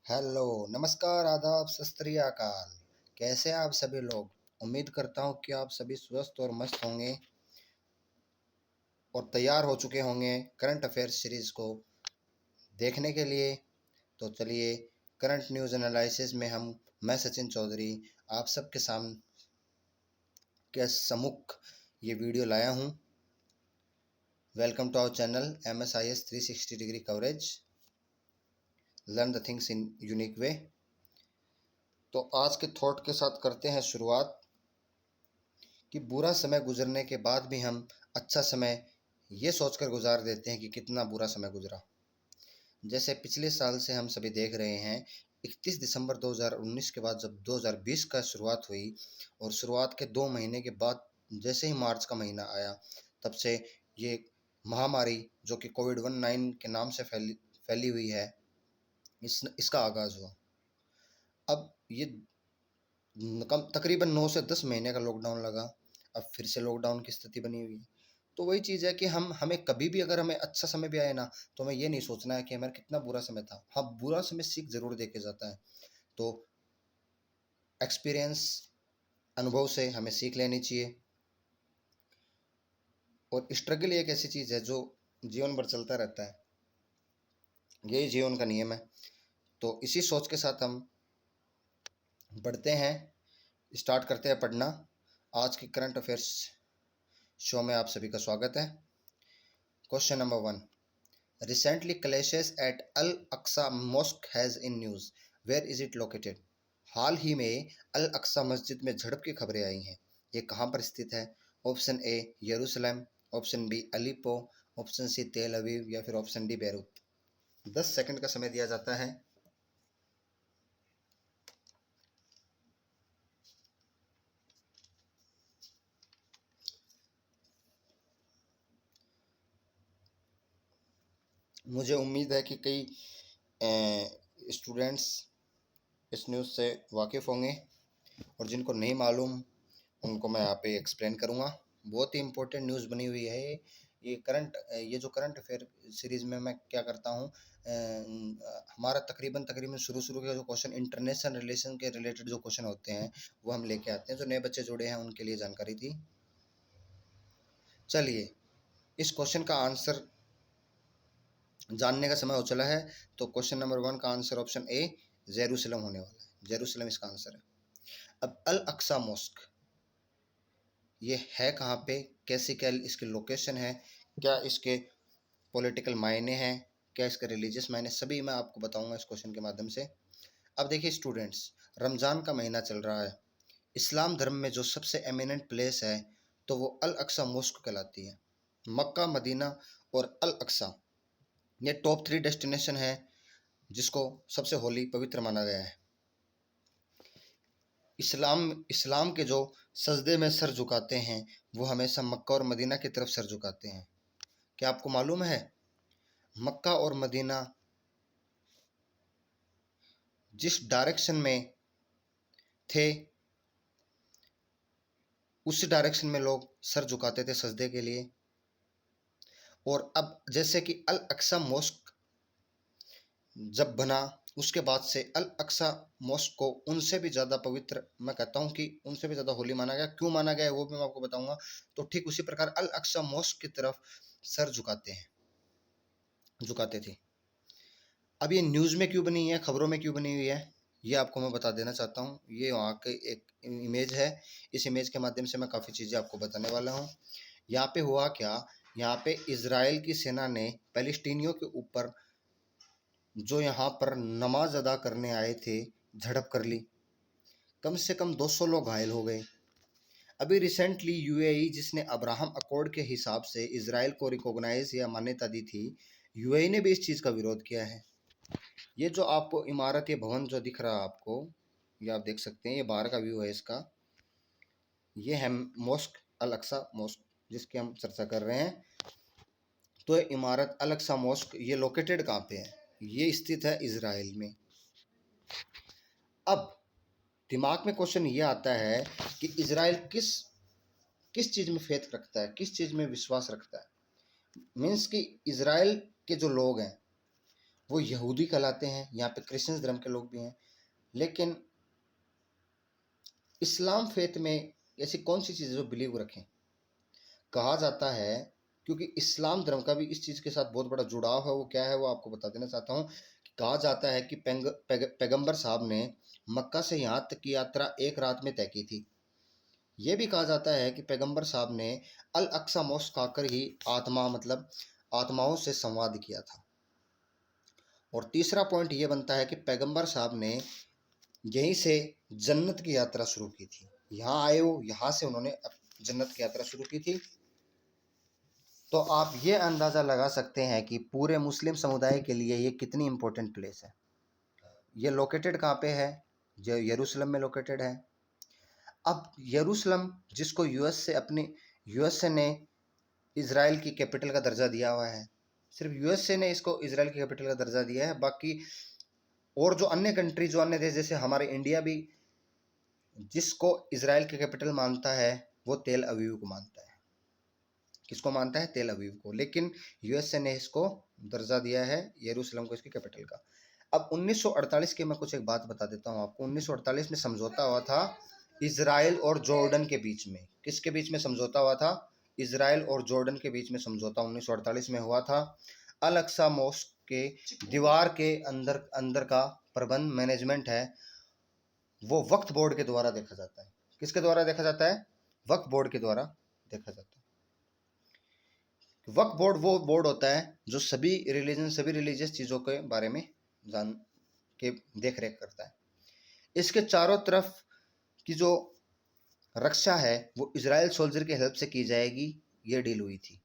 Hello, नमस्कार, आदाब, सत श्री अकाल। कैसे हैं आप सभी लोग? उम्मीद करता हूँ कि आप सभी स्वस्थ और मस्त होंगे और तैयार हो चुके होंगे करंट अफेयर्स सीरीज़ को देखने के लिए। तो चलिए, करंट न्यूज़ एनालिसिस में मैं सचिन चौधरी आप सबके सामने के सम्मुख ये वीडियो लाया हूँ। Welcome to our channel MSIS 360 degree coverage, learn the things in unique way. तो आज के थॉट के साथ करते हैं शुरुआत कि बुरा समय गुजरने के बाद भी हम अच्छा समय ये सोचकर गुजार देते हैं कि कितना बुरा समय गुजरा। जैसे पिछले साल से हम सभी देख रहे हैं, 31 दिसंबर 2019 के बाद जब 2020 का शुरुआत हुई और शुरुआत के 2 महीने के बाद जैसे ही मार्च का महीना आया, तब से ये महामारी जो कि कोविड-19 के नाम से फैली हुई है, इसका आगाज़ हुआ। अब ये तकरीबन 9 से 10 महीने का लॉकडाउन लगा। अब फिर से लॉकडाउन की स्थिति बनी हुई है। तो वही चीज़ है कि हमें कभी भी अगर हमें अच्छा समय भी आए ना, तो हमें ये नहीं सोचना है कि हमारा कितना बुरा समय था। हाँ, बुरा समय सीख ज़रूर दे के जाता है। तो एक्सपीरियंस, अनुभव से हमें सीख लेनी चाहिए। और स्ट्रगल एक ऐसी चीज़ है जो जीवन भर चलता रहता है। यही जीवन का नियम है। तो इसी सोच के साथ हम पढ़ते हैं, स्टार्ट करते हैं पढ़ना। आज की करंट अफेयर्स शो में आप सभी का स्वागत है। Question number 1, recently clashes at Al Aqsa Mosque has in news. Where is it located? हाल ही में अल अक्सा मस्जिद में झड़प की खबरें आई हैं। ये कहाँ पर स्थित है? ऑप्शन ए यरूशलेम, ऑप्शन बी अलीपो, ऑप्शन सी तेल अवीव या फिर ऑप्शन डी बैरूत। 10 सेकंड का समय दिया जाता है। मुझे उम्मीद है कि कई स्टूडेंट्स इस न्यूज़ से वाकिफ़ होंगे और जिनको नहीं मालूम उनको मैं यहाँ पे एक्सप्लेन करूँगा। बहुत ही इम्पोर्टेंट न्यूज़ बनी हुई है ये जो करंट अफेयर सीरीज़ में मैं क्या करता हूँ, हमारा तकरीबन शुरू के जो क्वेश्चन इंटरनेशनल रिलेशन के रिलेटेड जो क्वेश्चन होते हैं वो हम लेके आते हैं। जो नए बच्चे जुड़े हैं उनके लिए जानकारी थी। चलिए, इस क्वेश्चन का आंसर जानने का समय हो चला है। तो क्वेश्चन नंबर 1 का आंसर ऑप्शन ए जेरूसलम होने वाला है। जेरूसलम इसका आंसर है। अब अल अक्सा मॉस्क ये है कहाँ पे, कैसी क्या इसकी लोकेशन है, क्या इसके पॉलिटिकल मायने हैं, क्या इसके रिलीजियस मायने, सभी मैं आपको बताऊंगा इस क्वेश्चन के माध्यम से। अब देखिए स्टूडेंट्स, रमज़ान का महीना चल रहा है। इस्लाम धर्म में जो सबसे एमिनेंट प्लेस है तो वो अल अक्सा मॉस्क कहलाती है। मक्का, मदीना और अल अक्सा ये टॉप 3 डेस्टिनेशन है जिसको सबसे होली पवित्र माना गया है। इस्लाम के जो सजदे में सर झुकाते हैं वो हमेशा मक्का और मदीना की तरफ सर झुकाते हैं। क्या आपको मालूम है, मक्का और मदीना जिस डायरेक्शन में थे उसी डायरेक्शन में लोग सर झुकाते थे सजदे के लिए। और अब जैसे कि अल अक्सा मॉस्क जब बना उसके बाद से अल अक्सा मॉस्क को उनसे भी ज़्यादा पवित्र, मैं कहता हूँ कि उनसे भी ज़्यादा होली माना गया। क्यों माना गया है वो भी मैं आपको बताऊंगा। तो ठीक उसी प्रकार अल अक्सा मॉस्क की तरफ सर झुकाते थे। अब ये न्यूज़ में क्यों बनी है, खबरों में क्यों बनी हुई है, ये आपको मैं बता देना चाहता हूँ। ये वहाँ के एक इमेज है। इस इमेज के माध्यम से मैं काफ़ी चीज़ें आपको बताने वाला हूँ। यहाँ पे हुआ क्या, यहाँ पे इजराइल की सेना ने पैलेस्टीनियों के ऊपर जो यहाँ पर नमाज अदा करने आए थे झड़प कर ली। कम से कम 200 लोग घायल हो गए। अभी रिसेंटली यूएई जिसने अब्राहम अकॉर्ड के हिसाब से इजराइल को रिकॉग्नाइज या मान्यता दी थी, यूएई ने भी इस चीज़ का विरोध किया है। ये जो आपको इमारत, ये भवन जो दिख रहा है आपको, ये आप देख सकते हैं, ये बाहर का व्यू है इसका। ये है मॉस्क, अल अक्सा मॉस्क जिसकी हम चर्चा कर रहे हैं। तो ये इमारत अल अक्सा मॉस्क ये लोकेटेड कहाँ पे है? ये स्थित है इजराइल में। अब दिमाग में क्वेश्चन ये आता है कि इजराइल किस चीज़ में फेथ रखता है, किस चीज़ में विश्वास रखता है। मीन्स कि इजराइल के जो लोग हैं वो यहूदी कहलाते हैं। यहाँ पे क्रिश्चियन धर्म के लोग भी हैं। लेकिन इस्लाम फेथ में ऐसी कौन सी चीज़ जो बिलीव रखें? कहा जाता है, क्योंकि इस्लाम धर्म का भी इस चीज़ के साथ बहुत बड़ा जुड़ाव है, वो क्या है वो आपको बता देना चाहता हूँ। कहा जाता है कि पैगंबर साहब ने मक्का से यहाँ तक की यात्रा एक रात में तय की थी। ये भी कहा जाता है कि पैगंबर साहब ने अल अक्सा मॉस्क खाकर ही आत्माओं से संवाद किया था। और तीसरा पॉइंट ये बनता है कि पैगंबर साहब ने यहीं से जन्नत की यात्रा शुरू की थी। यहाँ आए हो, यहाँ से उन्होंने जन्नत की यात्रा शुरू की थी। तो आप ये अंदाज़ा लगा सकते हैं कि पूरे मुस्लिम समुदाय के लिए ये कितनी इम्पोर्टेंट प्लेस है। ये लोकेटेड कहाँ पे है? जो यरूशलेम में लोकेटेड है। अब यरूशलेम जिसको यूएसए ने इज़राइल की कैपिटल का दर्जा दिया हुआ है, सिर्फ यूएसए ने इसको इज़राइल की कैपिटल का दर्जा दिया है। बाकी और जो अन्य कंट्री, जो अन्य देश, जैसे हमारे इंडिया भी जिसको इज़राइल की कैपिटल मानता है वो तेल अवीव को मानता है। किसको मानता है? तेल अवीव को। लेकिन यूएसए ने इसको दर्जा दिया है यरूशलेम को इसकी कैपिटल का। अब 1948 की मैं कुछ एक बात बता देता हूँ आपको। 1948 में समझौता हुआ था इज़राइल और जॉर्डन के बीच में। किसके बीच में समझौता हुआ था? इज़राइल और जॉर्डन के बीच में समझौता 1948 में हुआ था। अल अक्सा मॉस्क के दीवार के अंदर का प्रबंध मैनेजमेंट है वो वक्फ बोर्ड के द्वारा देखा जाता है। किसके द्वारा देखा जाता है? वक्फ बोर्ड के द्वारा देखा जाता है। वक्फ बोर्ड वो बोर्ड होता है जो सभी रिलीजियस चीज़ों के बारे में जान के देख रेख करता है। इसके चारों तरफ की जो रक्षा है वो इजराइल सोल्जर की हेल्प से की जाएगी, ये डील हुई थी।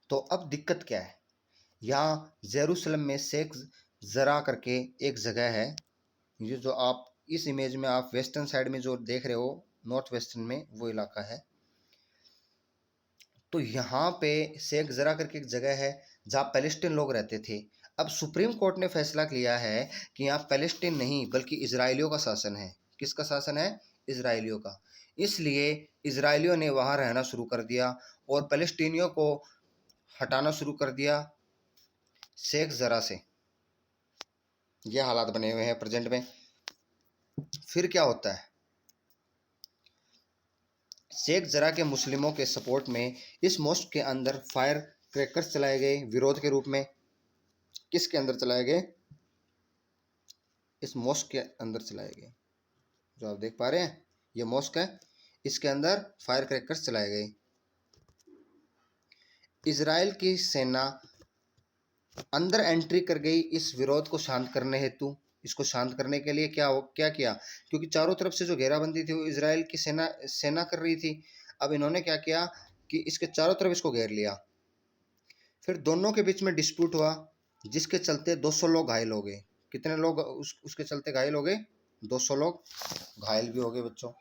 तो अब दिक्कत क्या है? यहाँ जेरूसलम में शेख जरा करके एक जगह है। ये जो आप इस इमेज में आप वेस्टर्न साइड में जो देख रहे हो, नॉर्थ वेस्टर्न में वो इलाका है। तो यहाँ पे शेख जरा करके एक जगह है जहाँ पैलेस्टीन लोग रहते थे। अब सुप्रीम कोर्ट ने फैसला किया है कि यहाँ पैलेस्टीन नहीं बल्कि इजराइलियों का शासन है। किसका शासन है? इजराइलियों का। इसलिए इजराइलियों ने वहाँ रहना शुरू कर दिया और पैलेस्टीनियों को हटाना शुरू कर दिया शेख जरा से। ये हालात बने हुए हैं प्रेजेंट में। फिर क्या होता है? शेख जरा के मुस्लिमों के सपोर्ट में इस मॉस्क के अंदर फायर क्रैकर्स चलाए गए विरोध के रूप में। किसके अंदर चलाए गए? इस मॉस्क के अंदर चलाए गए। जो आप देख पा रहे हैं ये मॉस्क है, इसके अंदर फायर क्रैकर्स चलाए गए। इजराइल की सेना अंदर एंट्री कर गई इस विरोध को शांत करने हेतु। इसको शांत करने के लिए क्या किया? क्योंकि चारों तरफ से जो घेराबंदी थी वो इजराइल की सेना कर रही थी। अब इन्होंने क्या किया कि इसके चारों तरफ इसको घेर लिया। फिर दोनों के बीच में डिस्प्यूट हुआ जिसके चलते 200 लोग घायल हो गए। कितने लोग उसके चलते घायल हो गए? 200 लोग घायल भी हो गए बच्चों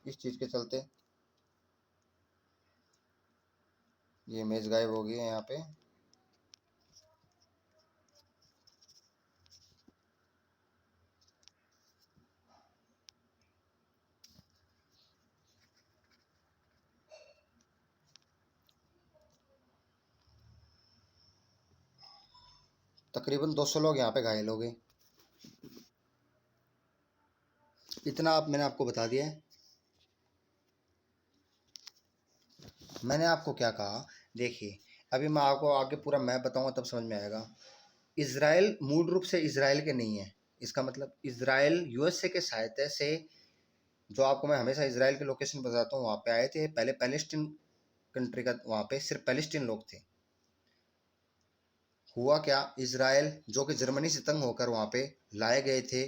इस चीज़ के चलते। ये इमेज गायब हो गई है यहाँ पे। तकरीबन 200 लोग यहाँ पे घायल हो गए। इतना मैंने आपको बता दिया है। मैंने आपको क्या कहा? देखिए अभी मैं आपको आगे पूरा मैप बताऊंगा तब समझ में आएगा। इसराइल मूल रूप से इसराइल के नहीं है। इसका मतलब इसराइल यूएसए के सहायता से, जो आपको मैं हमेशा इसराइल के लोकेशन बताता हूँ, वहाँ पे आए थे। पहले पैलेस्टीन कंट्री का, वहाँ पे सिर्फ पैलेस्टीन लोग थे। हुआ क्या? इसराइल जो कि जर्मनी से तंग होकर वहाँ पे लाए गए थे,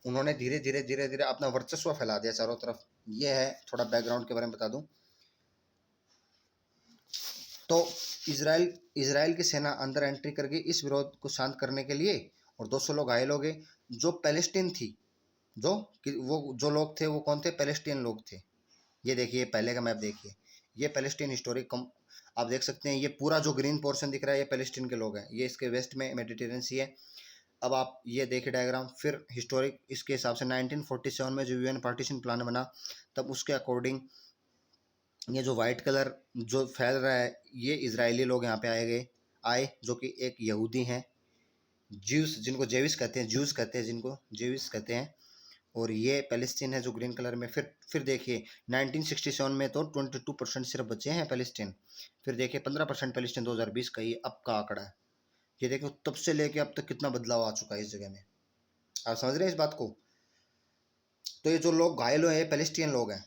उन्होंने धीरे धीरे अपना वर्चस्व फैला दिया चारों तरफ। ये है, थोड़ा बैकग्राउंड के बारे में बता दूं तो इसराइल की सेना अंदर एंट्री कर गई इस विरोध को शांत करने के लिए और 200 लोग घायल हो गए। जो पैलेस्टीन थी, वो जो लोग थे वो कौन थे? पैलेस्टीन लोग थे। ये देखिए पहले का मैप देखिए, ये पैलेस्टीन हिस्टोरिक कम आप देख सकते हैं। ये पूरा जो ग्रीन पोर्शन दिख रहा है ये पैलेस्टीन के लोग हैं। ये इसके वेस्ट में मेडिटेरियन सी है। अब आप ये देखिए डायग्राम। फिर हिस्टोरिक इसके हिसाब से 1947 में जो यूएन पार्टीशन प्लान बना तब उसके अकॉर्डिंग ये जो वाइट कलर जो फैल रहा है ये इजरायली लोग यहाँ पे आए जो कि एक यहूदी हैं ज्यूस, जिनको जेविस कहते हैं, ज्यूस कहते हैं, जिनको जेविस कहते हैं। और ये पैलेस्टीन है जो ग्रीन कलर में। फिर देखिए 1967 में तो 22% सिर्फ बचे हैं पैलेस्टीन। फिर देखिए 15% पैलेस्टीन 2020 का ये अब का आंकड़ा है। ये देखो तब से लेके अब तक कितना बदलाव आ चुका है इस जगह में। आप समझ रहे हैं इस बात को? तो ये जो लोग घायल हुए हैं पैलेस्टीन लोग हैं,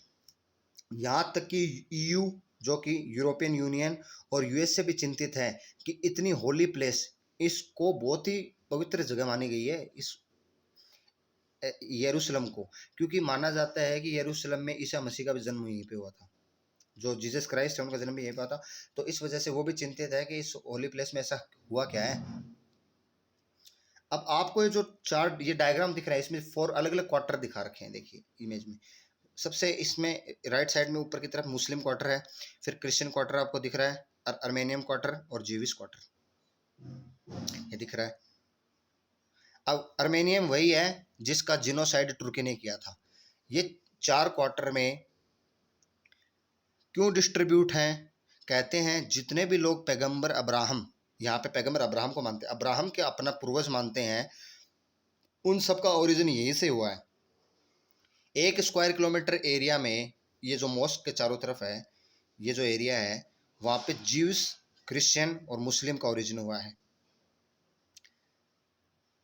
यहाँ तक कि ईयू जो कि यूरोपियन यूनियन और यूएस से भी चिंतित है कि इतनी होली प्लेस, इसको बहुत ही पवित्र जगह मानी गई है इस यरूशलेम को, क्योंकि माना जाता है कि यरूशलेम में ईसा मसीह का भी जन्म यहीं पे हुआ था, जो जीसस क्राइस्ट है उनका जन्म भी यहीं पे हुआ था। तो इस वजह से वो भी चिंतित है कि इस होली प्लेस में ऐसा हुआ क्या है। अब आपको ये जो चार्ट, ये डायग्राम दिख रहा है, इसमें 4 अलग अलग क्वार्टर दिखा रखे हैं। देखिए इमेज में सबसे इसमें राइट साइड में ऊपर की तरफ मुस्लिम क्वार्टर है, फिर क्रिश्चियन क्वार्टर आपको दिख रहा है, अर्मेनियन क्वार्टर और जीविश क्वार्टर ये दिख रहा है। अब अर्मेनियम वही है जिसका जिनोसाइड तुर्की ने किया था। ये 4 क्वार्टर में क्यों डिस्ट्रीब्यूट हैं? कहते हैं जितने भी लोग पैगंबर अब्राहम, यहाँ पे पैगंबर अब्राहम को मानते हैं, अब्राहम के अपना पूर्वज मानते हैं, उन सब का ओरिजिन यहीं से हुआ है। 1 स्क्वायर किलोमीटर एरिया में ये जो मॉस्क के चारों तरफ है, ये जो एरिया है, वहाँ पे ज्यूस, क्रिश्चियन और मुस्लिम का ओरिजिन हुआ है।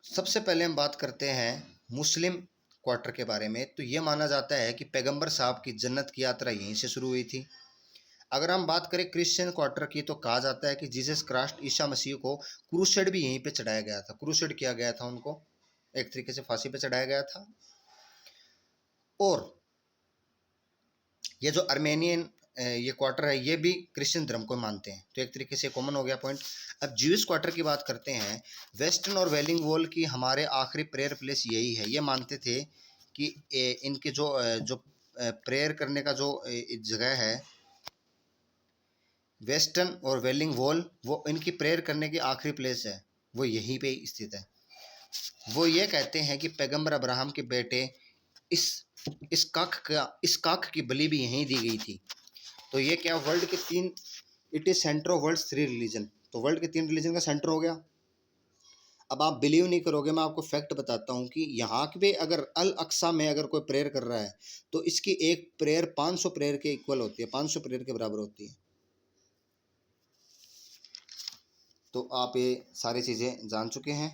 सबसे पहले हम बात करते हैं मुस्लिम क्वार्टर के बारे में। तो ये माना जाता है कि पैगंबर साहब की जन्नत की यात्रा यहीं से शुरू हुई थी। अगर हम बात करें क्रिश्चियन क्वार्टर की, तो कहा जाता है कि जीसस क्राइस्ट ईसा मसीह को क्रूसेड भी यहीं पे चढ़ाया गया था, क्रूसेड किया गया था, उनको एक तरीके से फांसी पे चढ़ाया गया था। और ये जो अर्मेनियन ये क्वार्टर है, ये भी क्रिश्चियन धर्म को मानते हैं, तो एक तरीके से कॉमन हो गया पॉइंट। अब ज्यूइश क्वार्टर की बात करते हैं। वेस्टर्न और वेलिंग वॉल की हमारे आखिरी प्रेयर प्लेस यही है। ये मानते थे कि इनके जो प्रेयर करने का जो जगह है, वेस्टर्न और वेलिंग वॉल, वो इनकी प्रेयर करने की आखिरी प्लेस है, वो यहीं पे स्थित है। वो ये कहते हैं कि पैगंबर अब्राहम के बेटे इस कख की बलि भी यहीं दी गई थी। तो ये क्या, वर्ल्ड के 3, it is centre of world 3 religion, तो वर्ल्ड के 3 रिलीजन का सेंटर हो गया। अब आप बिलीव नहीं करोगे, मैं आपको फैक्ट बताता हूँ कि यहाँ पे अगर अल अक्सा में अगर कोई प्रेयर कर रहा है, तो इसकी एक प्रेयर 500 प्रेयर के इक्वल होती है, 500 प्रेयर के बराबर होती है। तो आप ये सारी चीज़ें जान चुके हैं।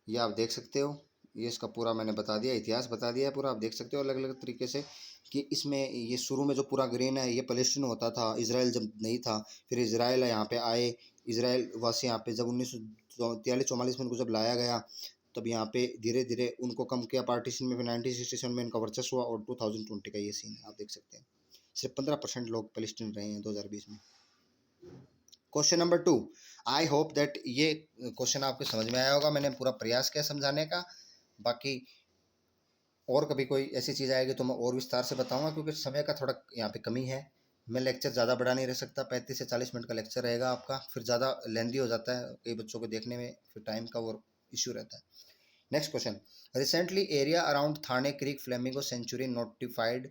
ये आप देख सकते हो, ये इसका पूरा मैंने बता दिया, इतिहास बता दिया है पूरा, आप देख सकते हो अलग अलग तरीके से कि इसमें ये शुरू में जो पूरा ग्रीन है, ये पैलेस्टीन होता था, इजराइल जब नहीं था, फिर इजराइल यहाँ पे आए, इजराइल वासी यहाँ पे जब 1943-44 में उनको जब लाया गया, तब यहाँ पे धीरे धीरे उनको कम किया पार्टीशन में, फिर 1967 में इनका वर्चस्व हुआ, और 2020 का ये सीन है, आप देख सकते हैं। सिर्फ 15% लोग पैलेस्टीन रहे हैं 2020 में। Question number 2, I hope that ये क्वेश्चन आपको समझ में आया होगा। मैंने पूरा प्रयास किया समझाने का। बाकी और कभी कोई ऐसी चीज़ आएगी तो मैं और विस्तार से बताऊंगा, क्योंकि समय का थोड़ा यहाँ पे कमी है। मैं लेक्चर ज़्यादा बड़ा नहीं रह सकता, 35 से 40 मिनट का लेक्चर रहेगा आपका, फिर ज़्यादा लेंदी हो जाता है कई बच्चों को देखने में, फिर टाइम का और इश्यू रहता है। Next question, recently area around Thane creek flamingo sanctuary notified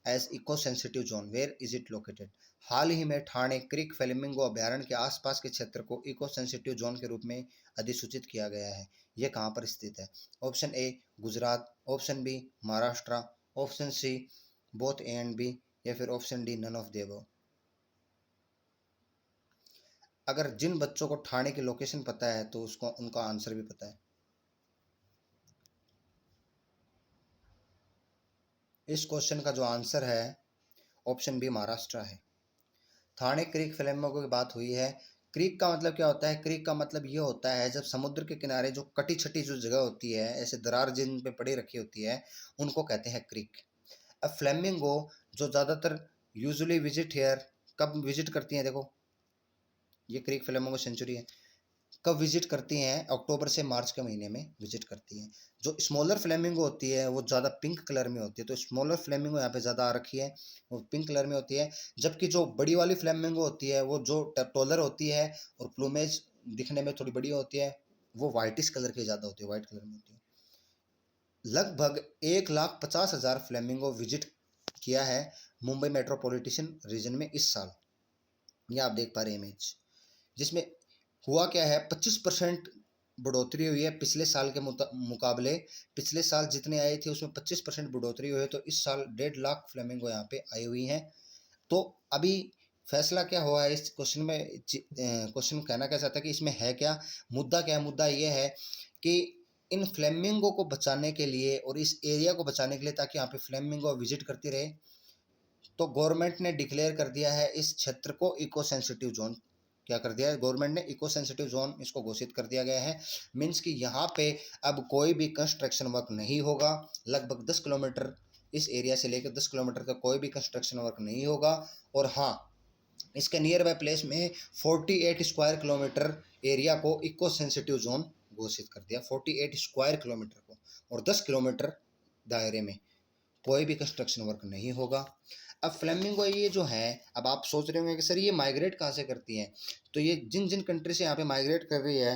as eco sensitive zone, where is it located. हाल ही में ठाणे क्रीक फ्लेमिंगो अभ्यारण्य के आसपास के क्षेत्र को इको सेंसिटिव जोन के रूप में अधिसूचित किया गया है। यह कहाँ पर स्थित है? Option A Gujarat, option B Maharashtra, option C both A and B, या फिर option D none of the above. अगर जिन बच्चों को ठाणे की लोकेशन पता है तो उसको उनका आंसर भी पता है। इस क्वेश्चन का जो आंसर है ऑप्शन बी महाराष्ट्र है। थाने क्रीक फ्लेमिंगो की बात हुई है। क्रीक का मतलब क्या होता है? क्रीक का मतलब ये होता है जब समुद्र के किनारे जो कटी छटी जो जगह होती है, ऐसे दरार जिन पे पड़ी रखी होती है, उनको कहते हैं क्रीक। अब फ्लेमिंगो जो ज़्यादातर यूजुअली विजिट हेयर कब विजिट करती हैं? देखो ये क्रीक फ्लेमिंगो सेंचुरी है, कब विजिट करती हैं? अक्टूबर से मार्च के महीने में विजिट करती हैं। जो स्मॉलर फ्लेमिंगो होती है वो ज़्यादा पिंक कलर में होती है, तो स्मॉलर फ्लेमिंगो यहाँ पे ज़्यादा आ रखी है, वो पिंक कलर में होती है। जबकि जो बड़ी वाली फ्लेमिंगो होती है, वो जो टोलर होती है और प्लूमेज दिखने में थोड़ी बड़ी होती है, वो वाइटिश कलर की ज़्यादा होती है, वाइट कलर में होती है। लगभग 1,50,000 फ्लेमिंगो विजिट किया है मुंबई मेट्रोपॉलिटन रीजन में इस साल। ये आप देख पा रहे हैं इमेज, जिसमें हुआ क्या है, 25% बढ़ोतरी हुई है पिछले साल के मुकाबले। पिछले साल जितने आए थे उसमें 25% बढ़ोतरी हुई है, तो इस साल 1.5 लाख फ्लेमिंगो यहाँ पे आई हुई हैं। तो अभी फैसला क्या हुआ है इस क्वेश्चन में, क्वेश्चन कहना क्या चाहता है कि इसमें है क्या, मुद्दा क्या है। मुद्दा ये है कि इन फ्लेमिंगो को बचाने के लिए और इस एरिया को बचाने के लिए, ताकि यहाँ पे फ्लेमिंगो विजिट करती रहे, तो गवर्नमेंट ने डिक्लेयर कर दिया है इस क्षेत्र को इको सेंसिटिव जोन। क्या कर दिया है गवर्नमेंट ने, इको सेंसिटिव जोन इसको घोषित कर दिया गया है। मीन्स कि यहाँ पे अब कोई भी कंस्ट्रक्शन वर्क नहीं होगा। लगभग 10 किलोमीटर इस एरिया से लेकर 10 किलोमीटर तक कोई भी कंस्ट्रक्शन वर्क नहीं होगा। और हाँ, इसके नियर बाय प्लेस में 48 स्क्वायर किलोमीटर एरिया को इको सेंसिटिव जोन घोषित कर दिया, 48 स्क्वायर किलोमीटर को, और 10 किलोमीटर दायरे में कोई भी कंस्ट्रक्शन वर्क नहीं होगा। अब फ्लेमिंगो ये जो है, अब आप सोच रहे होंगे कि सर ये माइग्रेट कहाँ से करती हैं, तो ये जिन जिन कंट्री से यहाँ पे माइग्रेट कर रही है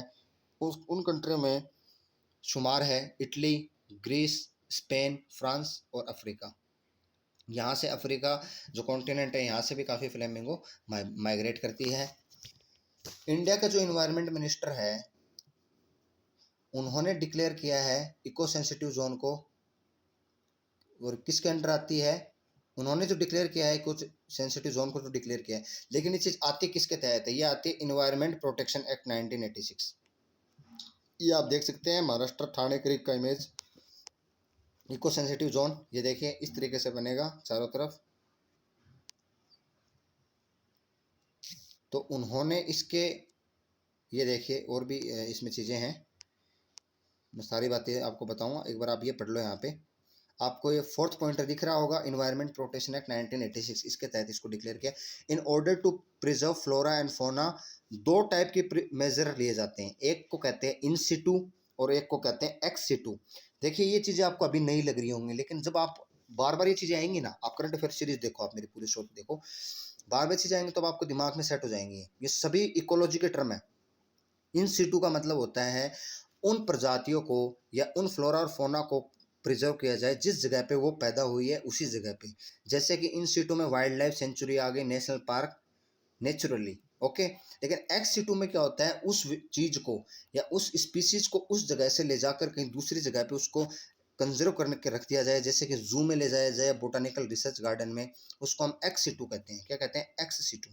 उन कंट्रियों में शुमार है इटली, ग्रीस, स्पेन, फ्रांस और अफ्रीका। यहाँ से अफ्रीका जो कॉन्टिनेंट है यहाँ से भी काफ़ी फ्लेमिंगो माइग्रेट करती है। इंडिया का जो इन्वायरमेंट मिनिस्टर है उन्होंने डिक्लेयर किया है इको सेंसिटिव जोन को, और किसके अंडर आती है, उन्होंने जो डिक्लेयर किया है कुछ सेंसिटिव जोन को जो डिक्लेयर किया है, लेकिन ये चीज़ आती किसके तहत है, ये आती है इन्वायरमेंट प्रोटेक्शन एक्ट 1986। ये आप देख सकते हैं महाराष्ट्र ठाणे क्रीक का इमेज, इको सेंसिटिव जोन। ये देखिए इस तरीके से बनेगा चारों तरफ। तो उन्होंने इसके, ये देखिए और भी इसमें चीज़ें हैं, मैं सारी बातें आपको बताऊंगा, एक बार आप ये पढ़ लो। यहाँ पे आपको ये 4th पॉइंटर दिख रहा होगा, इन्वायरमेंट प्रोटेक्शन एक्ट 1986, इसके तहत इसको डिक्लेयर किया। In order to preserve flora and fauna, 2 type के मेजर लिए जाते हैं, एक को कहते हैं इन सिटू और एक को कहते हैं एक्स सिटू। देखिए ये चीज़ें आपको अभी नहीं लग रही होंगी, लेकिन जब आप बार बार ये चीज़ें आएंगी ना, आप करंट अफेयर सीरीज देखो, आप मेरी पूरी शो देखो, बार बार चीज़ें आएंगी तो आपको दिमाग में सेट हो जाएंगी। ये सभी इकोलॉजी के टर्म है। इन सिटू का मतलब होता है उन प्रजातियों को या उन फ्लोरा और फोना को प्रिजर्व किया जाए जिस जगह पे वो पैदा हुई है उसी जगह पे। जैसे कि इन सिटू में वाइल्ड लाइफ सेंचुरी आ गई, नेशनल पार्क नेचुरली, ओके। लेकिन एक्स सिटू में क्या होता है, उस चीज को या उस स्पीसीज को उस जगह से ले जाकर कहीं दूसरी जगह पे उसको कंजर्व करने के रख दिया जाए, जैसे कि जू में ले जाया जाए, बोटानिकल रिसर्च गार्डन में, उसको हम एक्स सिटू कहते हैं। क्या कहते हैं, एक्स सिटू।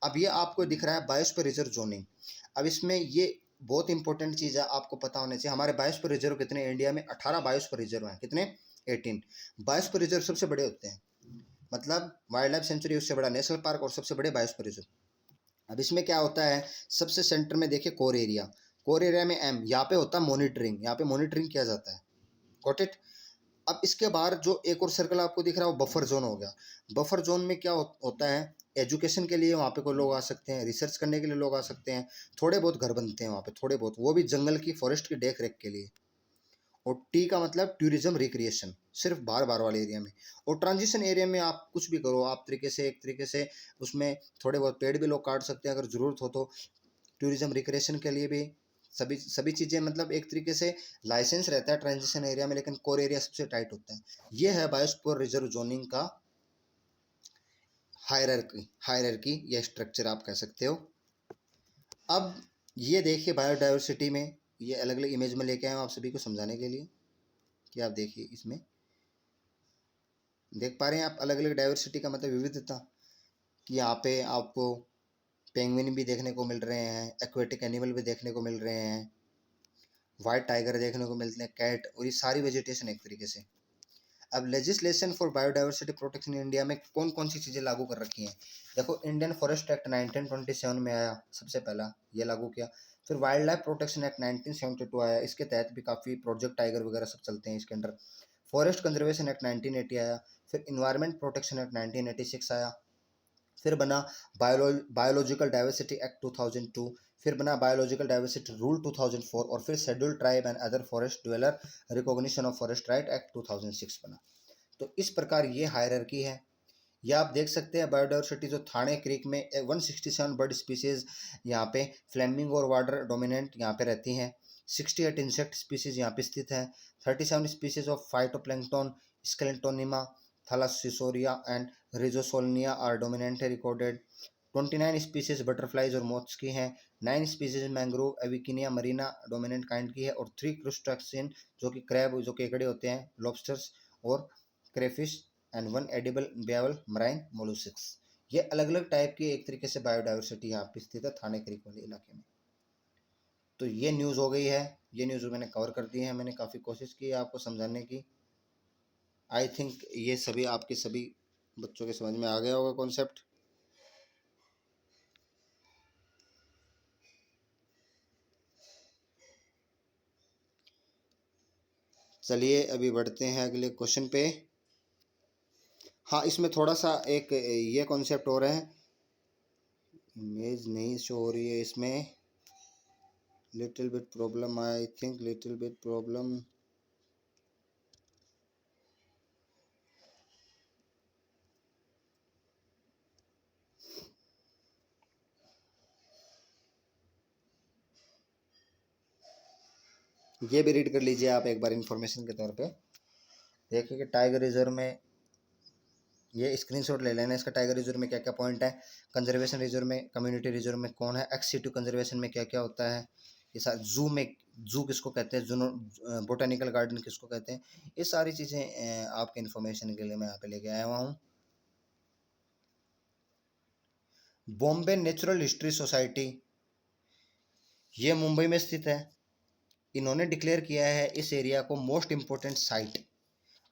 अब ये आपको दिख रहा है बायोस्फीयर रिजर्व जोनिंग। अब इसमें ये बहुत इंपॉर्टेंट चीज़ है, आपको पता होना चाहिए। हमारे बायोस्फीयर रिजर्व कितने, इंडिया में 18 बायोस्फीयर रिजर्व हैं। कितने, 18। बायोस्फीयर रिजर्व सबसे बड़े होते हैं, मतलब वाइल्ड लाइफ सेंचुरी उससे बड़ा नेशनल पार्क और सबसे बड़े बायोस्फीयर रिजर्व। अब इसमें क्या होता है, सबसे सेंटर में देखिए कोर एरिया, कोर एरिया में एम, यहाँ पे होता है मॉनिटरिंग, यहाँ पे मॉनिटरिंग किया जाता है, गॉट इट। अब इसके बाहर जो एक और सर्कल आपको दिख रहा है वो बफर जोन हो गया। बफर जोन में क्या होता है, एजुकेशन के लिए वहाँ पे कोई लोग आ सकते हैं, रिसर्च करने के लिए लोग आ सकते हैं, थोड़े बहुत घर बनते हैं वहाँ पे, थोड़े बहुत, वो भी जंगल की, फॉरेस्ट की देख रेख के लिए। और टी का मतलब टूरिज्म रिक्रिएशन, सिर्फ बार बार वाले एरिया में। और ट्रांजिशन एरिया में आप कुछ भी करो, आप तरीके से एक तरीके से उसमें थोड़े बहुत पेड़ भी लोग काट सकते हैं अगर ज़रूरत हो तो। टूरिज्म रिक्रिएशन के लिए भी सभी चीज़ें, मतलब एक तरीके से लाइसेंस रहता है ट्रांजिशन एरिया में, लेकिन कोर एरिया सबसे टाइट होता है। ये है बायोस्फीयर रिजर्व जोनिंग का हायरार्की या स्ट्रक्चर आप कह सकते हो। अब ये देखिए बायोडाइवर्सिटी में, ये अलग अलग इमेज में लेके आए हूँ आप सभी को समझाने के लिए, कि आप देखिए इसमें देख पा रहे हैं आप अलग अलग डाइवर्सिटी का मतलब विविधता, कि यहाँ पे आपको पेंगुइन भी देखने को मिल रहे हैं, एक्वेटिक एनिमल भी देखने को मिल रहे हैं, वाइट टाइगर देखने को मिलते हैं, कैट, और ये सारी वेजिटेशन एक तरीके से। अब legislation for biodiversity protection India में कौन कौन सी चीज़ें लागू कर रखी हैं, देखो इंडियन फॉरेस्ट एक्ट 1927 में आया सबसे पहला, ये लागू किया। फिर वाइल्ड लाइफ प्रोटेक्शन एक्ट 1972 आया, इसके तहत भी काफ़ी प्रोजेक्ट टाइगर वगैरह सब चलते हैं इसके अंडर। फॉरेस्ट कंजर्वेशन एक्ट 1980 आया। फिर इन्वायरमेंट प्रोटेक्शन एक्ट 1986 आया। फिर बना बायोलॉजिकल डाइवर्सिटी एक्ट 2002। फिर बना बायोलॉजिकल डाइवर्सिटी रूल 2004। और फिर scheduled tribe and other forest dweller recognition of forest right act 2006 बना। तो इस प्रकार ये हायरार्की है। यह आप देख सकते हैं बायोडाइवर्सिटी जो थाने क्रीक में 167 बर्ड स्पीसीज यहाँ पे फ्लेमिंगो और वाटर डोमिनेंट यहाँ पे रहती हैं। 68 इंसेक्ट स्पीसीज यहाँ पे स्थित है। 37 species of phytoplankton, skeletonema, Thalassoria and Rhizosolia are dominantly recorded. 29 species butterflies और मोथ्स की हैं, 9 species mangrove avicennia marina dominant kind की है, और 3 क्रुस्टेशियन जो कि क्रैब जो केकड़े होते हैं, लॉबस्टर्स और crayfish, and 1 edible bivalve marine molluscs. ये अलग अलग टाइप की एक तरीके से बायोडाइवर्सिटी यहाँ पे स्थित है थाने क्रीक वाले इलाके में। तो ये न्यूज़ हो गई है, ये न्यूज़ मैंने कवर कर दी है, मैंने काफ़ी कोशिश की है आपको समझाने की। आई थिंक ये सभी आपके सभी बच्चों के समझ में आ गया होगा कॉन्सेप्ट। चलिए अभी बढ़ते हैं अगले क्वेश्चन पे। हाँ, इसमें थोड़ा सा एक ये कॉन्सेप्ट हो रहा है, इमेज नहीं शो हो रही है इसमें, little bit problem, I think little bit problem. ये भी रीड कर लीजिए आप एक बार इंफॉर्मेशन के तौर पे। देखिए कि टाइगर रिजर्व में, ये स्क्रीनशॉट ले लेना इसका, टाइगर रिजर्व में क्या क्या पॉइंट है, कंजर्वेशन रिजर्व में, कम्युनिटी रिजर्व में कौन है, एक्स-सिटू कंजर्वेशन में क्या क्या होता है, ये सारे जू में, जू किसको कहते हैं, जूनो बोटानिकल गार्डन किसको कहते हैं, ये सारी चीज़ें आपके इन्फॉर्मेशन के लिए मैं यहाँ पे लेके आया हुआ हूँ। बॉम्बे नेचुरल हिस्ट्री सोसाइटी, ये मुंबई में स्थित है। इन्होंने डिक्लेयर किया है इस एरिया को मोस्ट इम्पोर्टेंट साइट।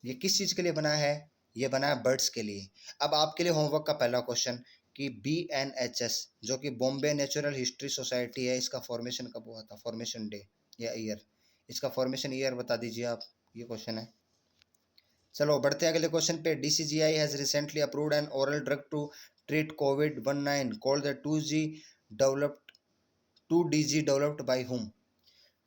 ये किस चीज़ के लिए बना है, ये बना है बर्ड्स के लिए। अब आपके लिए होमवर्क का पहला क्वेश्चन कि BNHS जो कि बॉम्बे नेचुरल हिस्ट्री सोसाइटी है, इसका फॉर्मेशन कब हुआ था, फॉर्मेशन डे या ईयर, इसका फॉर्मेशन ईयर बता दीजिए आप, ये क्वेश्चन है। चलो बढ़ते हैं अगले क्वेश्चन पे। DCGI has recently approved an oral drug to treat COVID-19 called the 2DG developed by whom?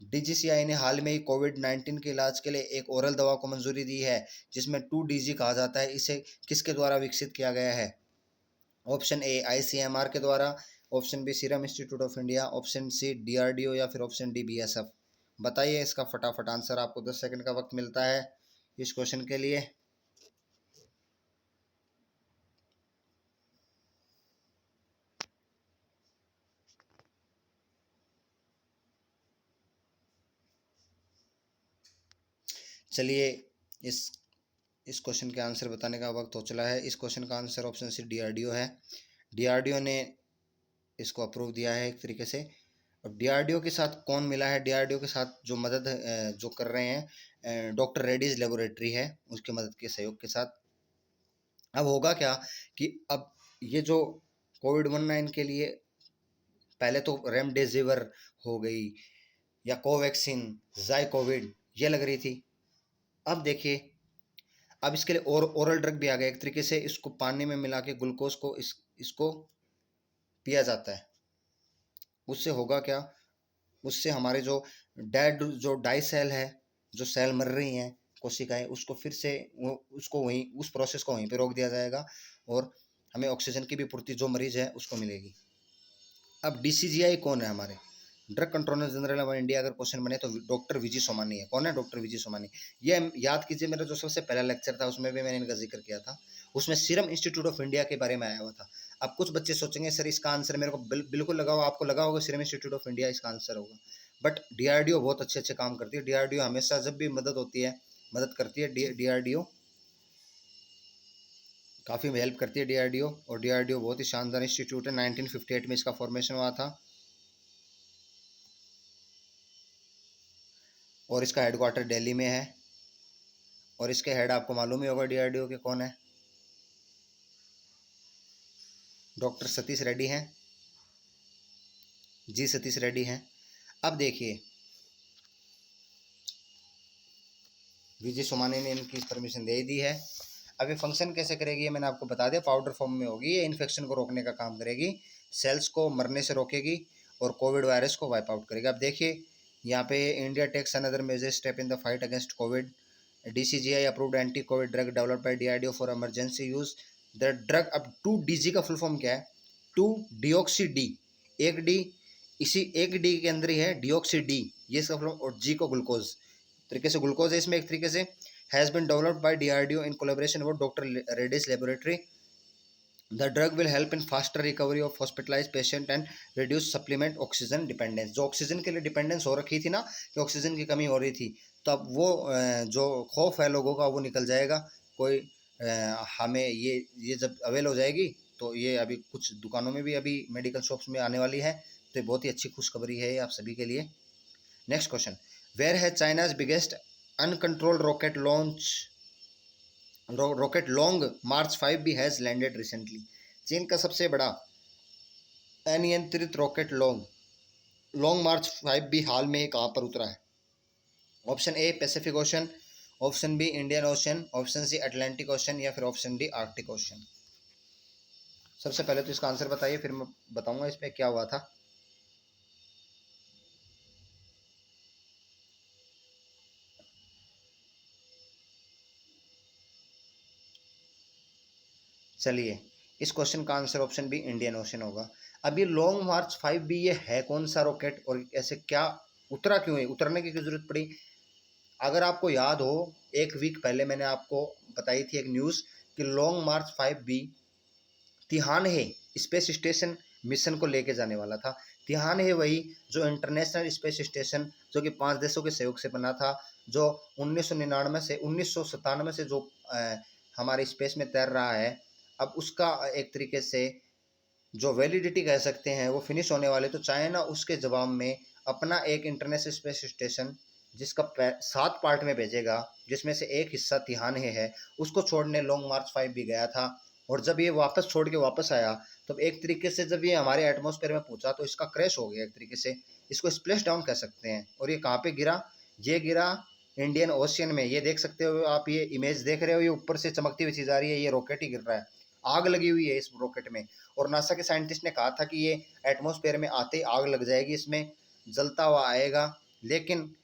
DGCI ने हाल में ही कोविड-19 के इलाज के लिए एक ओरल दवा को मंजूरी दी है जिसमें 2DG कहा जाता है। इसे किसके द्वारा विकसित किया गया है? ऑप्शन ए ICMR के द्वारा, option B serum institute of India, option C DRDO या फिर ऑप्शन डी BSF। बताइए इसका फटाफट आंसर, आपको 10 सेकंड का वक्त मिलता है इस क्वेश्चन के लिए। चलिए इस क्वेश्चन के आंसर बताने का वक्त हो चला है। इस क्वेश्चन का आंसर ऑप्शन सी DRDO है। DRDO ने इसको अप्रूव दिया है एक तरीके से। और DRDO के साथ कौन मिला है, DRDO के साथ जो मदद जो कर रहे हैं डॉक्टर रेड्डीज लेबोरेटरी है, उसके मदद के सहयोग के साथ। अब होगा क्या कि अब ये जो COVID-19 के लिए पहले तो रेमडेसिविर हो गई या कोवैक्सीन, ज़ाइकोविड, ये लग रही थी। अब देखिए अब इसके लिए और ओरल ड्रग भी आ गया एक तरीके से, इसको पानी में मिला के ग्लूकोज को इसको पिया जाता है। उससे होगा क्या, उससे हमारे जो डाई सेल है, जो सेल मर रही हैं कोशिकाएं, उसको फिर से उसको वहीं उस प्रोसेस को वहीं पे रोक दिया जाएगा और हमें ऑक्सीजन की भी पूर्ति जो मरीज है उसको मिलेगी। अब DCGI कौन है हमारे, drug controller general of India, अगर क्वेश्चन बने तो डॉक्टर VG सोमानी है। कौन है, डॉक्टर VG सोमानी। ये याद कीजिए, मेरा जो सबसे पहला लेक्चर था उसमें भी मैंने इनका जिक्र किया था, उसमें सीरम इंस्टीट्यूट ऑफ इंडिया के बारे में आया हुआ था। अब कुछ बच्चे सोचेंगे सर इसका आंसर मेरे को बिल्कुल लगा हुआ, आपको लगा होगा सीरम इंस्टीट्यूट ऑफ इंडिया इसका आंसर होगा, बट DRDO बहुत अच्छे अच्छे काम करती है। DRDO हमेशा जब भी मदद होती है, मदद करती है, DRDO काफ़ी हेल्प करती है DRDO। और DRDO बहुत ही शानदार इंस्टीट्यूट है। 1958 में इसका फॉर्मेशन हुआ था और इसका हेडक्वार्टर दिल्ली में है। और इसके हेड आपको मालूम ही होगा DRDO के कौन है, डॉक्टर सतीश रेड्डी हैं, जी सतीश रेड्डी हैं। अब देखिए VG सोमानी ने इनकी परमिशन दे दी है। अब ये फंक्शन कैसे करेगी ये मैंने आपको बता दिया, पाउडर फॉर्म में होगी। ये इन्फेक्शन को रोकने का काम करेगी, सेल्स को मरने से रोकेगी और कोविड वायरस को वाइप आउट करेगी। अब देखिए यहाँ पे India takes another major step in the fight against covid. DCGI approved anti covid drug developed by DRDO for emergency use. The drug, अब 2DG का फुल फॉर्म क्या है, 2 डी, एक डी, इसी एक डी के अंदर ही है डिओक्सी डी, ये इसका फुल फॉर्म, और जी को ग्लूकोज, तरीके से ग्लूकोज है इसमें एक तरीके से। Has been developed by DRDO in collaboration with doctor Reddy's laboratory. The drug will help in faster recovery of hospitalize patient and reduce supplement oxygen dependence. जो ऑक्सीजन के लिए डिपेंडेंस हो रखी थी ना, कि ऑक्सीजन की कमी हो रही थी, तो अब वो जो खौफ है लोगों का वो निकल जाएगा। कोई हमें ये जब अवेल हो जाएगी तो ये अभी कुछ दुकानों में भी अभी मेडिकल शॉप्स में आने वाली है, तो ये बहुत ही अच्छी खुशखबरी है ये आप सभी के लिए। नेक्स्ट क्वेश्चन, वेयर है China's biggest uncontrolled rocket long March 5B has landed recently. चीन का सबसे बड़ा अनियंत्रित रॉकेट लॉन्ग मार्च 5B हाल में ही कहाँ पर उतरा है? Option A Pacific Ocean, option B Indian Ocean, option C Atlantic Ocean, या फिर ऑप्शन डी आर्कटिक ओशन। सबसे पहले तो इसका आंसर बताइए, फिर मैं बताऊंगा इसमें क्या हुआ था। चलिए, इस क्वेश्चन का answer option B Indian Ocean होगा। अब ये लॉन्ग मार्च 5B ये है कौन सा रॉकेट और ऐसे क्या उतरा, क्यों है, उतरने की क्यों जरूरत पड़ी? अगर आपको याद हो, एक वीक पहले मैंने आपको बताई थी एक न्यूज़ कि लॉन्ग मार्च 5B तिहान स्पेस स्टेशन मिशन को लेके जाने वाला था। तिहान है वही जो इंटरनेशनल स्पेस स्टेशन जो कि 5 देशों के सहयोग से बना था, जो 1999 से 1997 से जो हमारे स्पेस में तैर रहा है। अब उसका एक तरीके से जो वैलिडिटी कह सकते हैं वो फिनिश होने वाले, तो चाइना उसके जवाब में अपना एक इंटरनेशनल स्पेस स्टेशन जिसका 7 पार्ट में भेजेगा, जिसमें से एक हिस्सा तिहान है, उसको छोड़ने लॉन्ग मार्च 5 भी गया था। और जब ये वापस छोड़ के वापस आया, तो एक तरीके से जब ये हमारे एटमॉस्फेयर में पहुंचा तो इसका क्रैश हो गया एक तरीके से, इसको स्प्लैश डाउन कह सकते हैं। और ये कहाँ पे गिरा? ये गिरा इंडियन ओशियन में। ये देख सकते हो आप, ये इमेज देख रहे हो, ये ऊपर से चमकती हुई चीज आ रही है, ये रॉकेट ही गिर रहा है। आग लगी हुई है इस रॉकेट में, और नासा के साइंटिस्ट ने कहा था कि ये एटमॉस्फेयर में आते ही आग लग जाएगी, इसमें जलता हुआ आएगा। लेकिन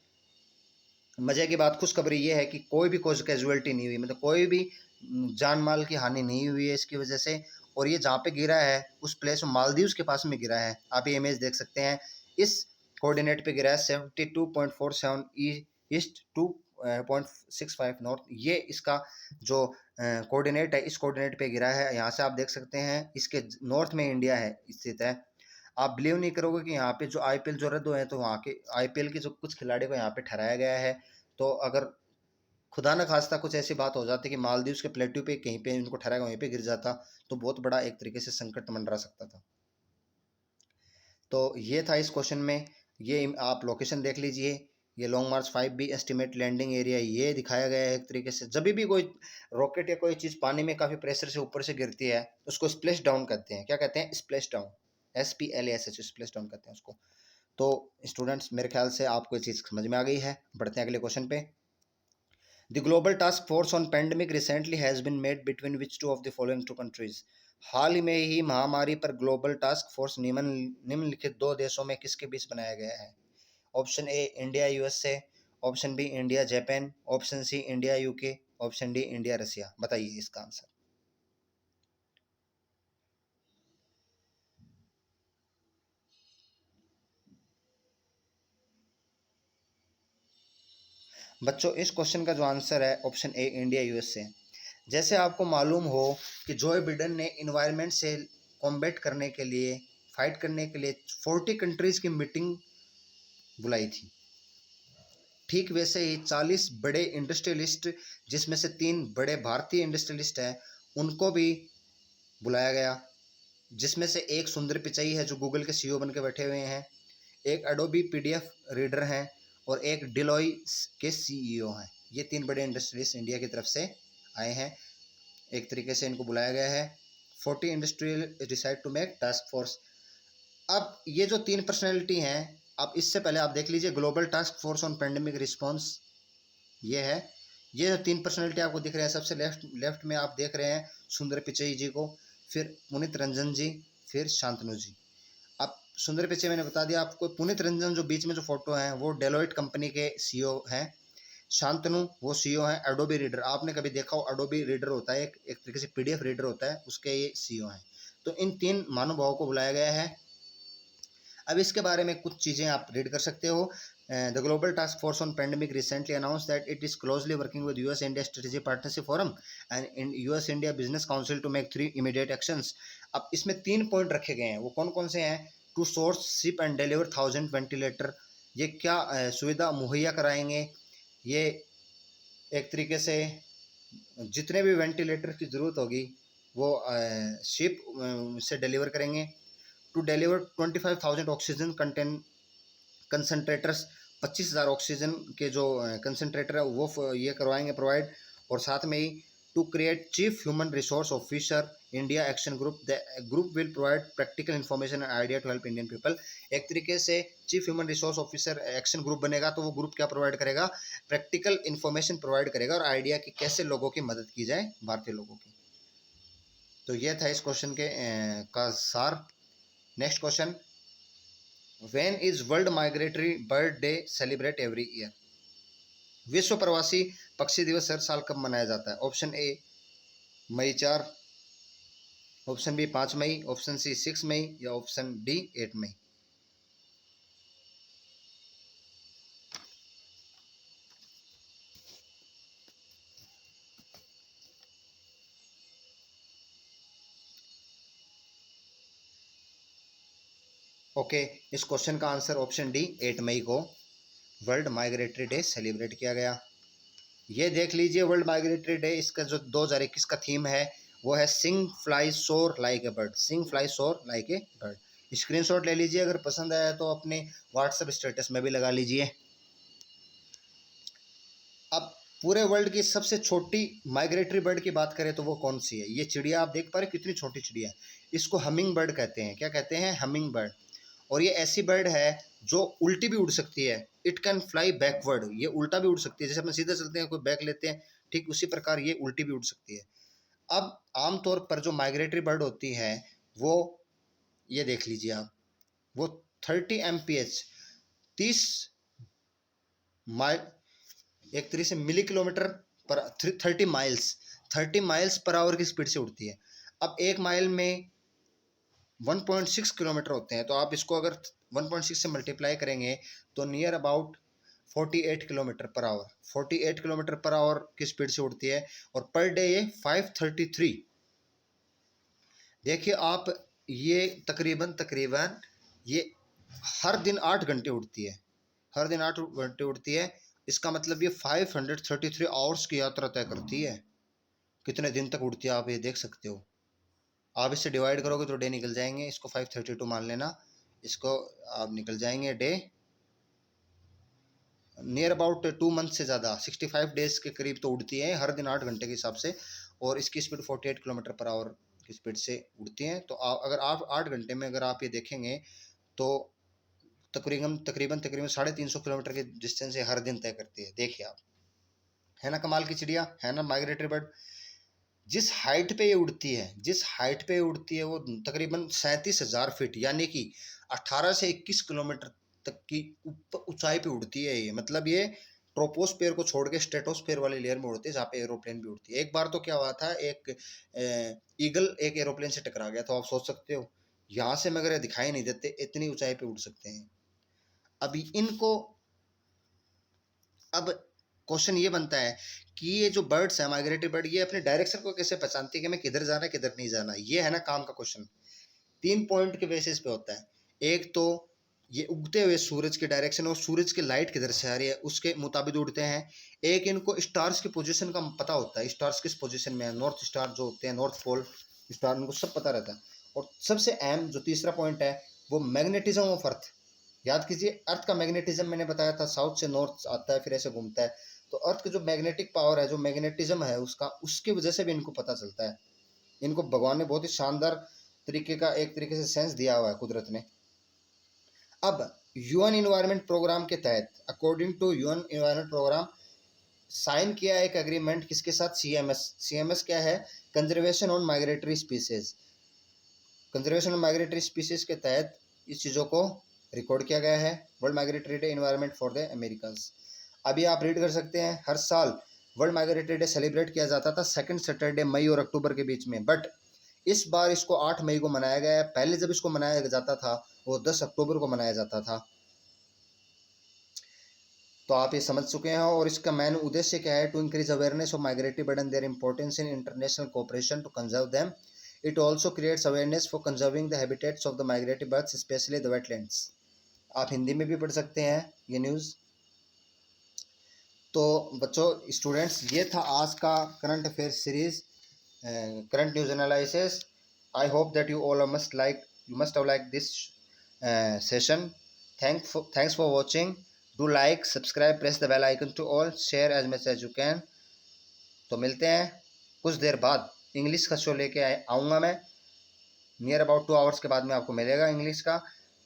मजे की बात, खुशखबरी ये है कि कोई भी कोई कैजुअलिटी नहीं हुई, मतलब कोई भी जान माल की हानि नहीं हुई है इसकी वजह से। और ये जहाँ पे गिरा है उस प्लेस में मालदीव्स के पास में गिरा है, आप ये इमेज देख सकते हैं। इस कोऑर्डिनेट पे गिरा है 72.47 ईस्ट 2.65 नॉर्थ, ये इसका जो कोऑर्डिनेट है, इस कोऑर्डिनेट पे गिरा है। यहाँ से आप देख सकते हैं इसके नॉर्थ में इंडिया है स्थित है। आप बिलीव नहीं करोगे कि यहाँ पे जो आईपीएल जो रद्द हुए हैं, तो वहाँ के आईपीएल के जो कुछ खिलाड़ियों को यहाँ पे ठहराया गया है। तो अगर खुदा न खास्ता कुछ ऐसी बात हो जाती कि मालदीव्स के प्लेट्यू पे कहीं पे उनको ठहराया वहीं पे गिर जाता, तो बहुत बड़ा एक तरीके से संकट मंडरा सकता था। तो ये था इस क्वेश्चन में। ये आप लोकेशन देख लीजिए, ये लॉन्ग मार्च 5B एस्टिमेट लैंडिंग एरिया ये दिखाया गया है। एक तरीके से जब भी कोई रॉकेट या कोई चीज़ पानी में काफ़ी प्रेशर से ऊपर से गिरती है, उसको स्प्लैश डाउन कहते हैं। क्या कहते हैं? Splash down, SPLASH, splash down कहते हैं उसको। तो स्टूडेंट्स, मेरे ख्याल से आपको ये चीज़ समझ में आ गई है। बढ़ते हैं अगले क्वेश्चन पे। The global task force on pandemic recently has been made between which two of the following two countries. हाल ही में ही महामारी पर ग्लोबल टास्क फोर्स निम्नलिखित 2 देशों में किसके बीच बनाया गया है? Option A India USA, option B India Japan, option C India UK, option D India Russia. बताइए इसका आंसर। बच्चों, इस क्वेश्चन का जो आंसर है ऑप्शन ए इंडिया USA। जैसे आपको मालूम हो कि जो बिडेन ने इन्वायरमेंट से कॉम्बैट करने के लिए, फाइट करने के लिए 40 कंट्रीज की मीटिंग बुलाई थी, ठीक वैसे ही 40 बड़े इंडस्ट्रियलिस्ट, जिसमें से 3 बड़े भारतीय इंडस्ट्रियलिस्ट हैं, उनको भी बुलाया गया। जिसमें से एक सुंदर पिचाई है जो गूगल के CEO बन के बैठे हुए हैं, एक एडोबी PDF रीडर हैं, और एक डिलॉय के CEO हैं। ये 3 बड़े इंडस्ट्रियलिस्ट इंडिया की तरफ से आए हैं। एक तरीके से इनको बुलाया गया है। 40 industrial decide to make task force. अब ये जो 3 पर्सनैलिटी हैं, अब इससे पहले आप देख लीजिए global task force on pandemic response, ये है। ये जो 3 पर्सनैलिटी आपको दिख रहे हैं, सबसे लेफ्ट में आप देख रहे हैं सुंदर पिचई जी को, फिर पुनित रंजन जी, फिर शांतनु जी। अब सुंदर पिचई मैंने बता दिया आपको। पुनित रंजन जो बीच में जो फोटो है वो डेलोइट कंपनी के CEO हैं। शांतनु वो CEO हैं एडोबी रीडर। आपने कभी देखा हो एडोबी रीडर होता है, एक तरीके से PDF रीडर होता है, उसके ये CEO हैं। तो इन 3 महानुभावों को बुलाया गया है। अब इसके बारे में कुछ चीज़ें आप रीड कर सकते हो। The global task force on pandemic recently announce that it is closely working with US India strategic partnership forum and in US India business council to make 3 immediate actions. अब इसमें 3 पॉइंट रखे गए हैं, वो कौन कौन से हैं? To source ship and deliver 1000 ventilator, ये क्या सुविधा मुहैया कराएंगे? ये एक तरीके से जितने भी वेंटिलेटर की ज़रूरत होगी वो शिप से डिलीवर करेंगे। To deliver 25,000 oxygen concentrators, 25,000 oxygen के जो कंसनट्रेटर है वो ये करवाएंगे प्रोवाइड। और साथ में ही to create chief human resource officer India action group, the group will provide practical information and idea to help Indian people. एक तरीके से chief human resource officer action group बनेगा, तो वो ग्रुप क्या प्रोवाइड करेगा? प्रैक्टिकल इन्फॉर्मेशन प्रोवाइड करेगा और आइडिया कि कैसे लोगों की मदद की जाए, भारतीय लोगों की। तो ये था इस क्वेश्चन के का सार। Next question, when is world migratory bird day celebrate every year? विश्व प्रवासी पक्षी दिवस हर साल कब मनाया जाता है? ऑप्शन ए मई 4, ऑप्शन बी 5 मई, ऑप्शन सी 6 मई या ऑप्शन डी 8 मई। ओके, इस क्वेश्चन का आंसर ऑप्शन डी 8 मई को वर्ल्ड माइग्रेटरी डे सेलिब्रेट किया गया। ये देख लीजिए, वर्ल्ड माइग्रेटरी डे इसका जो 2021 का थीम है वो है sing fly soar like a bird, sing fly soar like a bird. Screenshot ले लीजिए, अगर पसंद आया तो अपने व्हाट्सएप स्टेटस में भी लगा लीजिए। अब पूरे वर्ल्ड की सबसे छोटी माइग्रेटरी बर्ड की बात करें तो वो कौन सी है? ये चिड़िया आप देख पा रहे कितनी छोटी चिड़िया है, इसको हमिंग बर्ड कहते हैं। क्या कहते हैं? Humming bird. और ये ऐसी बर्ड है जो उल्टी भी उड़ सकती है, इट कैन फ्लाई बैकवर्ड, ये उल्टा भी उड़ सकती है। जैसे अपन सीधे चलते हैं कोई बैक लेते हैं, ठीक उसी प्रकार ये उल्टी भी उड़ सकती है। अब आमतौर पर जो माइग्रेटरी बर्ड होती है वो, ये देख लीजिए आप, वो 30 MPH 30 माइल, एक तरीके से मिली किलोमीटर पर 30 माइल्स पर आवर की स्पीड से उड़ती है। अब एक माइल में 1.6 किलोमीटर होते हैं, तो आप इसको अगर 1.6 से मल्टीप्लाई करेंगे तो near about 48 kilometre per hour, 48 kilometre per hour की स्पीड से उड़ती है। और पर डे ये 533, देखिए आप, ये तकरीबन ये हर दिन 8 घंटे उड़ती है, हर दिन 8 घंटे उड़ती है। इसका मतलब ये 533 आवर्स की यात्रा तय करती है। कितने दिन तक उड़ती है आप ये देख सकते हो। आप इससे डिवाइड करोगे तो डे निकल जाएंगे, इसको 532 मान लेना, इसको आप निकल जाएंगे डे नियर अबाउट 2 मंथ से ज़्यादा, 65 डेज के करीब तो उड़ती है हर दिन 8 घंटे के हिसाब से। और इसकी स्पीड 48 किलोमीटर पर आवर की स्पीड से उड़ती हैं। तो अगर आप 8 घंटे में अगर आप ये देखेंगे तो तकरीबन 350 किलोमीटर की डिस्टेंस हर दिन तय करती है। देखिए आप, है ना कमाल की चिड़िया, है ना माइग्रेटरी बर्ड। जिस हाइट पे ये उड़ती है, जिस हाइट पे उड़ती है वो तकरीबन 37,000 फीट, यानी कि 18 से 21 किलोमीटर तक की ऊंचाई पे उड़ती है ये। मतलब ये ट्रोपोस्फेयर को छोड़ के स्ट्रेटोस्फेयर वाली लेयर में उड़ती है, जहाँ पे एरोप्लेन भी उड़ती है। एक बार तो क्या हुआ था, एक ईगल एक एरोप्लेन से टकरा गया, तो आप सोच सकते हो यहाँ से मगर दिखाई नहीं देते, इतनी ऊंचाई पे उड़ सकते हैं। अभी इनको, अब क्वेश्चन ये बनता है कि ये जो बर्ड्स है माइग्रेटरी बर्ड, ये अपने डायरेक्शन को कैसे पहचानती है कि मैं किधर जाना है किधर नहीं जाना? ये है ना काम का क्वेश्चन। 3 पॉइंट के बेसिस पे होता है। एक तो ये उगते हुए सूरज के डायरेक्शन और सूरज की लाइट किधर से आ रही है उसके मुताबिक उड़ते हैं। एक इनको स्टार्स की पोजीशन का पता होता है, स्टार्स किस पोजीशन में है, नॉर्थ स्टार जो होते हैं, नॉर्थ पोल स्टार, उनको सब पता रहता है। और सबसे अहम जो तीसरा पॉइंट है वो मैग्नेटिज्म ऑफ अर्थ। याद कीजिए, अर्थ का मैग्नेटिज्म मैंने बताया था, साउथ से नॉर्थ आता है फिर ऐसे घूमता है। तो अर्थ का जो मैग्नेटिक पावर है, जो मैग्नेटिज्म है उसका, उसकी वजह से भी इनको पता चलता है। इनको भगवान ने बहुत ही शानदार तरीके का एक तरीके से सेंस दिया हुआ है कुदरत ने। अब यूएन इन्वायरमेंट प्रोग्राम के तहत, according to UN environment programme, sign किया एक एग्रीमेंट किसके साथ? सीएमएस। सीएमएस क्या है? Conservation on migratory species. Conservation on migratory species के तहत इस चीज़ों को रिकॉर्ड किया गया है, world migratory day environment for the Americans. अभी आप रीड कर सकते हैं, हर साल वर्ल्ड माइग्रेटरी डे सेलिब्रेट किया जाता था सेकंड सैटरडे मई और अक्टूबर के बीच में। बट इस बार इसको 8 मई को मनाया गया है। पहले जब इसको मनाया जाता था वो 10 अक्टूबर को मनाया जाता था। तो आप ये समझ चुके हैं। और इसका मेन उद्देश्य क्या है? To increase awareness of migratory bird and their importance in international cooperation to conserve them. It also creates awareness for conserving the habitats of the migratory birds specially the wetlands. आप हिंदी में भी पढ़ सकते हैं ये न्यूज़। तो बच्चों, students, ये था आज का current affair series, current news analysis. I hope that you all must have liked this session. Thanks for watching. Do like, subscribe, press the bell icon to all, share as much as you can. तो मिलते हैं कुछ देर बाद। English का show लेके आऊँगा मैं, near about 2 hours के बाद में आपको मिलेगा इंग्लिश का।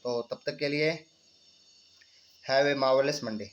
तो तब तक के लिए हैव ए मार्वेलस मंडे।